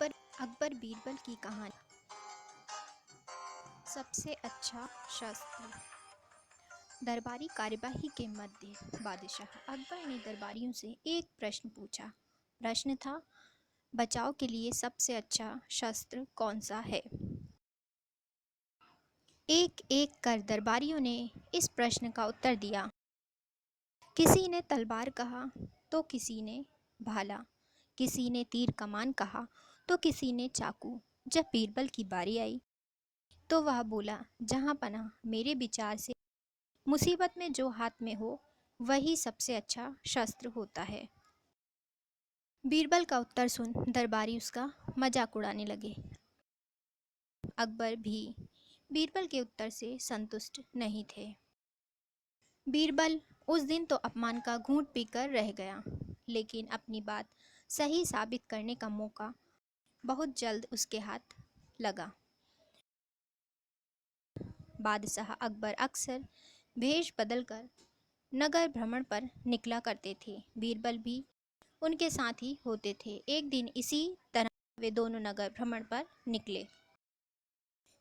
अकबर बीरबल की कहानी। सबसे अच्छा शस्त्र। दरबारी कार्यवाही के मध्य बादशाह अकबर ने दरबारियों से एक प्रश्न पूछा। प्रश्न था, बचाव के लिए सबसे अच्छा शस्त्र कौन सा है। एक एक कर दरबारियों ने इस प्रश्न का उत्तर दिया। किसी ने तलवार कहा तो किसी ने भाला, किसी ने तीर कमान कहा तो किसी ने चाकू। जब बीरबल की बारी आई तो वह बोला, जहाँ पनाह मेरे विचार से मुसीबत में जो हाथ में हो वही सबसे अच्छा शस्त्र होता है। बीरबल का उत्तर सुन दरबारी उसका मजाक उड़ाने लगे। अकबर भी बीरबल के उत्तर से संतुष्ट नहीं थे। बीरबल उस दिन तो अपमान का घूंट पीकर रह गया, लेकिन अपनी बात सही साबित करने का मौका बहुत जल्द उसके हाथ लगा। बादशाह अकबर अक्सर भेष बदलकर नगर भ्रमण पर निकला करते थे। बीरबल भी उनके साथ ही होते थे। एक दिन इसी तरह वे दोनों नगर भ्रमण पर निकले।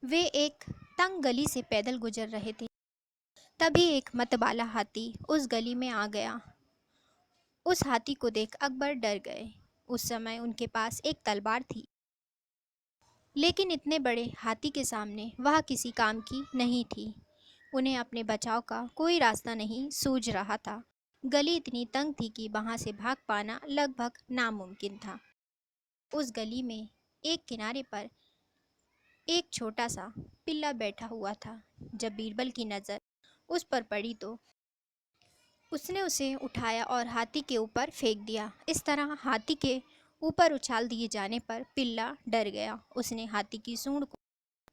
वे एक तंग गली से पैदल गुजर रहे थे। तभी एक मतवाला हाथी उस गली में आ गया। उस हाथी को देख अकबर डर गए। उस समय उनके पास एक तलवार थी, लेकिन इतने बड़े हाथी के सामने वह किसी काम की नहीं थी। उन्हें अपने बचाव का कोई रास्ता नहीं सूझ रहा था। गली इतनी तंग थी कि वहां से भाग पाना लगभग नामुमकिन था। उस गली में एक किनारे पर एक छोटा सा पिल्ला बैठा हुआ था। जब बीरबल की नज़र उस पर पड़ी तो उसने उसे उठाया और हाथी के ऊपर फेंक दिया। इस तरह हाथी के ऊपर उछाल दिए जाने पर पिल्ला डर गया। उसने हाथी की सूंड को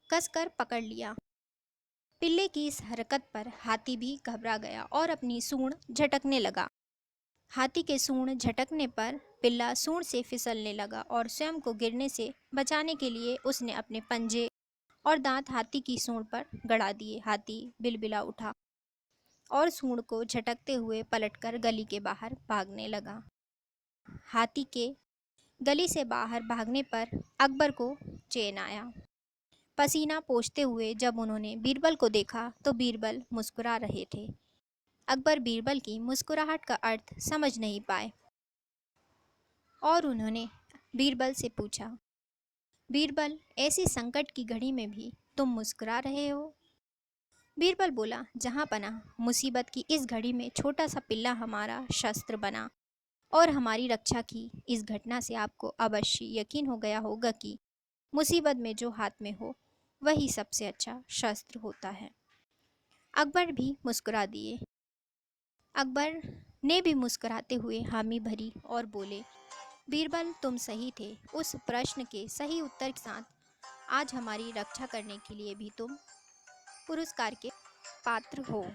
कसकर पकड़ लिया। पिल्ले की इस हरकत पर हाथी भी घबरा गया और अपनी सूंड झटकने लगा। हाथी के सूंड झटकने पर पिल्ला सूंड से फिसलने लगा और स्वयं को गिरने से बचाने के लिए उसने अपने पंजे और दांत हाथी की सूंड पर गड़ा दिए। हाथी बिलबिला उठा और सूंड को झटकते हुए पलटकर गली के बाहर भागने लगा। हाथी के गली से बाहर भागने पर अकबर को चैन आया। पसीना पोंछते हुए जब उन्होंने बीरबल को देखा तो बीरबल मुस्कुरा रहे थे। अकबर बीरबल की मुस्कुराहट का अर्थ समझ नहीं पाए और उन्होंने बीरबल से पूछा, बीरबल, ऐसी संकट की घड़ी में भी तुम मुस्कुरा रहे हो। बीरबल बोला, जहाँ पनाह मुसीबत की इस घड़ी में छोटा सा पिल्ला हमारा शस्त्र बना और हमारी रक्षा की। इस घटना से आपको अवश्य यकीन हो गया होगा कि मुसीबत में जो हाथ में हो वही सबसे अच्छा शस्त्र होता है। अकबर भी मुस्कुरा दिए। अकबर ने भी मुस्कुराते हुए हामी भरी और बोले, बीरबल, तुम सही थे। उस प्रश्न के सही उत्तर के साथ आज हमारी रक्षा करने के लिए भी तुम पुरस्कार के पात्र हो।